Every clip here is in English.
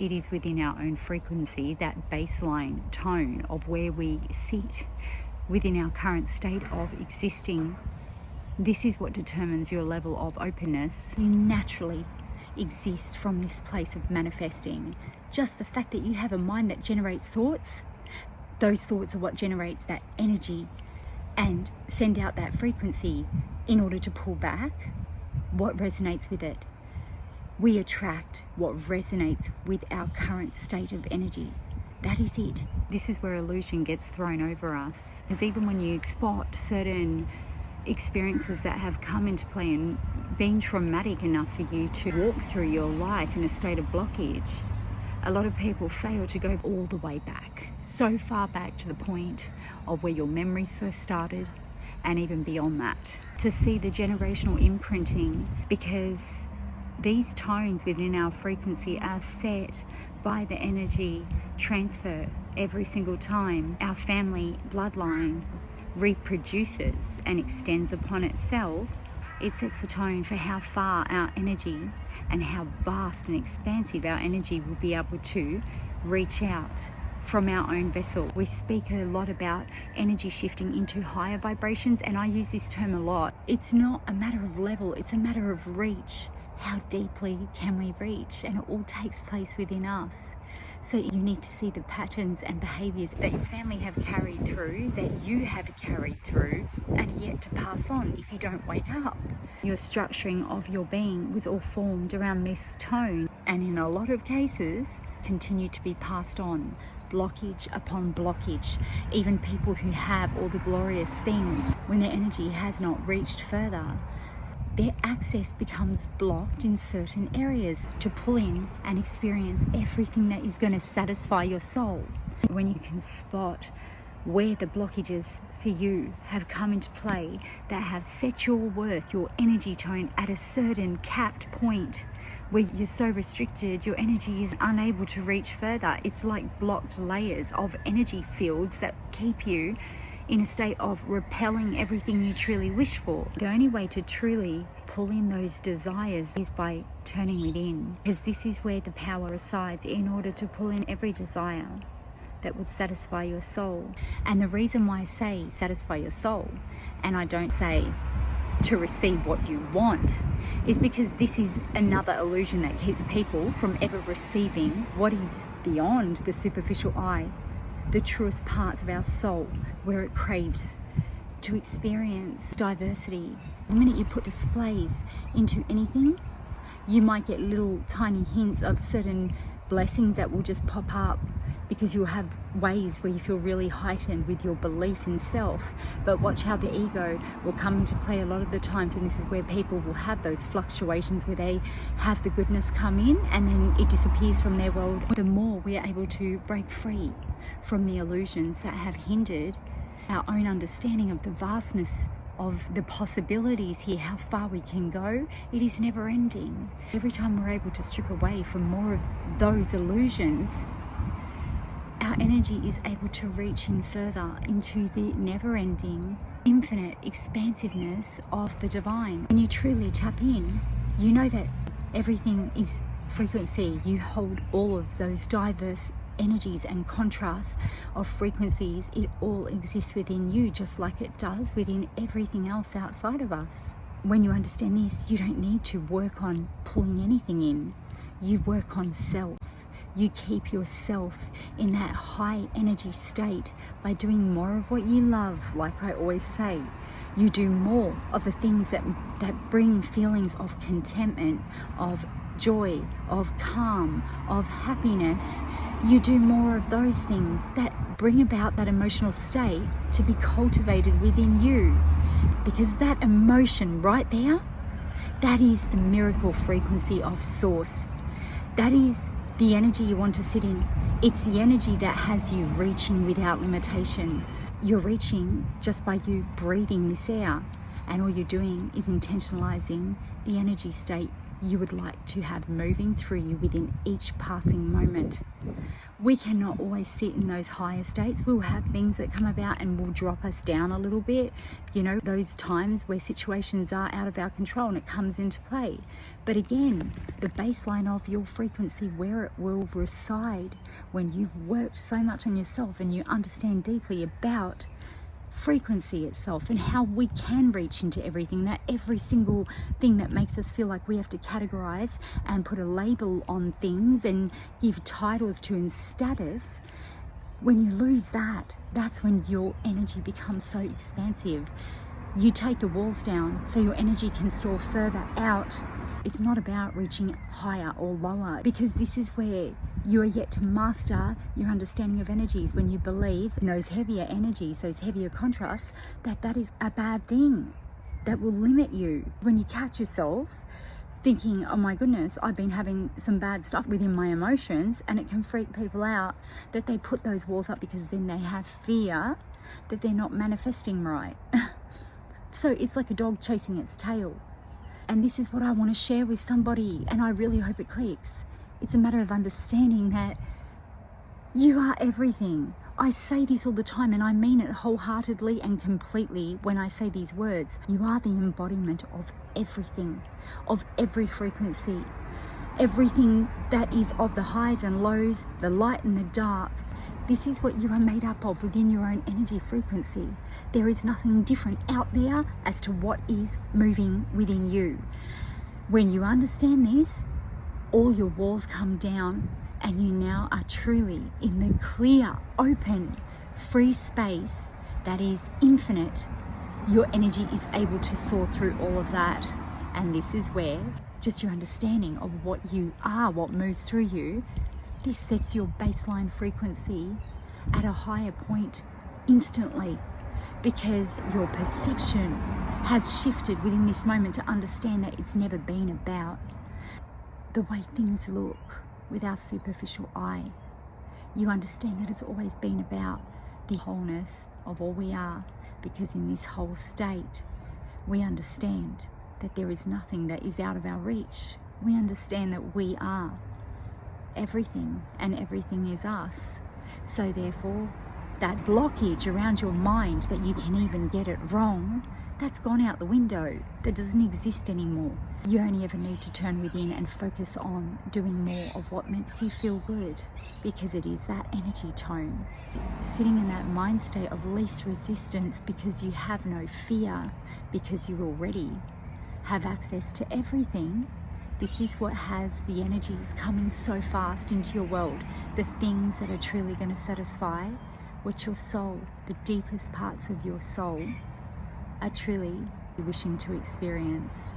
it is within our own frequency, that baseline tone of where we sit within our current state of existing. This is what determines your level of openness. You naturally exist from this place of manifesting. Just the fact that you have a mind that generates thoughts, those thoughts are what generates that energy and send out that frequency in order to pull back what resonates with it. We attract what resonates with our current state of energy. That is it. This is where illusion gets thrown over us. Because even when you spot certain experiences that have come into play and been traumatic enough for you to walk through your life in a state of blockage, a lot of people fail to go all the way back, so far back to the point of where your memories first started and even beyond that, to see the generational imprinting, because these tones within our frequency are set by the energy transfer every single time our family bloodline reproduces and extends upon itself. It sets the tone for how far our energy and how vast and expansive our energy will be able to reach out from our own vessel. We speak a lot about energy shifting into higher vibrations, and I use this term a lot. It's not a matter of level, it's a matter of reach. How deeply can we reach? And it all takes place within us. So you need to see the patterns and behaviours that your family have carried through, that you have carried through, and yet to pass on if you don't wake up. Your structuring of your being was all formed around this tone, and in a lot of cases continue to be passed on, blockage upon blockage. Even people who have all the glorious things, when their energy has not reached further, their access becomes blocked in certain areas to pull in and experience everything that is going to satisfy your soul. When you can spot where the blockages for you have come into play, that have set your worth, your energy tone at a certain capped point, where you're so restricted, your energy is unable to reach further. It's like blocked layers of energy fields that keep you in a state of repelling everything you truly wish for. The only way to truly pull in those desires is by turning within, because this is where the power resides in order to pull in every desire that would satisfy your soul. And the reason why I say satisfy your soul, and I don't say to receive what you want, is because this is another illusion that keeps people from ever receiving what is beyond the superficial eye, the truest parts of our soul, where it craves to experience diversity. The minute you put displays into anything, you might get little tiny hints of certain blessings that will just pop up, because you'll have waves where you feel really heightened with your belief in self. But watch how the ego will come into play a lot of the times, and this is where people will have those fluctuations where they have the goodness come in and then it disappears from their world. The more we are able to break free from the illusions that have hindered our own understanding of the vastness of the possibilities here, how far we can go, it is never ending. Every time we're able to strip away from more of those illusions, our energy is able to reach in further into the never-ending, infinite expansiveness of the divine. When you truly tap in, you know that everything is frequency. You hold all of those diverse energies and contrasts of frequencies. It all exists within you, just like it does within everything else outside of us. When you understand this, you don't need to work on pulling anything in. You work on self. You keep yourself in that high energy state by doing more of what you love. Like I always say, you do more of the things that bring feelings of contentment, of joy, of calm, of happiness. You do more of those things that bring about that emotional state to be cultivated within you. Because that emotion right there, that is the miracle frequency of source. That is the energy you want to sit in. It's the energy that has you reaching without limitation. You're reaching just by you breathing this air, and all you're doing is intentionalizing the energy state you would like to have moving through you within each passing moment. We cannot always sit in those higher states. We'll have things that come about and will drop us down a little bit, you know, those times where situations are out of our control and it comes into play. But again, the baseline of your frequency, where it will reside when you've worked so much on yourself and you understand deeply about frequency itself and how we can reach into everything, that every single thing that makes us feel like we have to categorize and put a label on things and give titles to and status, when you lose that, that's when your energy becomes so expansive. You take the walls down so your energy can soar further out. It's not about reaching higher or lower, because this is where you are yet to master your understanding of energies, when you believe in those heavier energies, those heavier contrasts, that is a bad thing that will limit you. When you catch yourself thinking, oh my goodness, I've been having some bad stuff within my emotions, and it can freak people out that they put those walls up because then they have fear that they're not manifesting right. So it's like a dog chasing its tail. And this is what I want to share with somebody, and I really hope it clicks. It's a matter of understanding that you are everything. I say this all the time, and I mean it wholeheartedly and completely when I say these words. You are the embodiment of everything, of every frequency, everything that is of the highs and lows, the light and the dark. This is what you are made up of within your own energy frequency. There is nothing different out there as to what is moving within you. When you understand this, all your walls come down and you now are truly in the clear, open, free space that is infinite. Your energy is able to soar through all of that. And this is where just your understanding of what you are, what moves through you, this sets your baseline frequency at a higher point instantly, because your perception has shifted within this moment to understand that it's never been about the way things look with our superficial eye. You understand that it's always been about the wholeness of all we are, because in this whole state, we understand that there is nothing that is out of our reach. We understand that we are everything and everything is us. So therefore, that blockage around your mind that you can even get it wrong, that's gone out the window. That doesn't exist anymore. You only ever need to turn within and focus on doing more of what makes you feel good, because it is that energy tone. Sitting in that mind state of least resistance, because you have no fear, because you already have access to everything. This is what has the energies coming so fast into your world, the things that are truly going to satisfy what your soul, the deepest parts of your soul, are truly wishing to experience.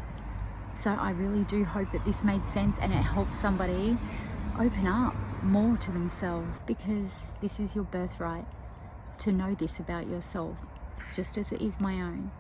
So I really do hope that this made sense and it helps somebody open up more to themselves, because this is your birthright to know this about yourself, just as it is my own.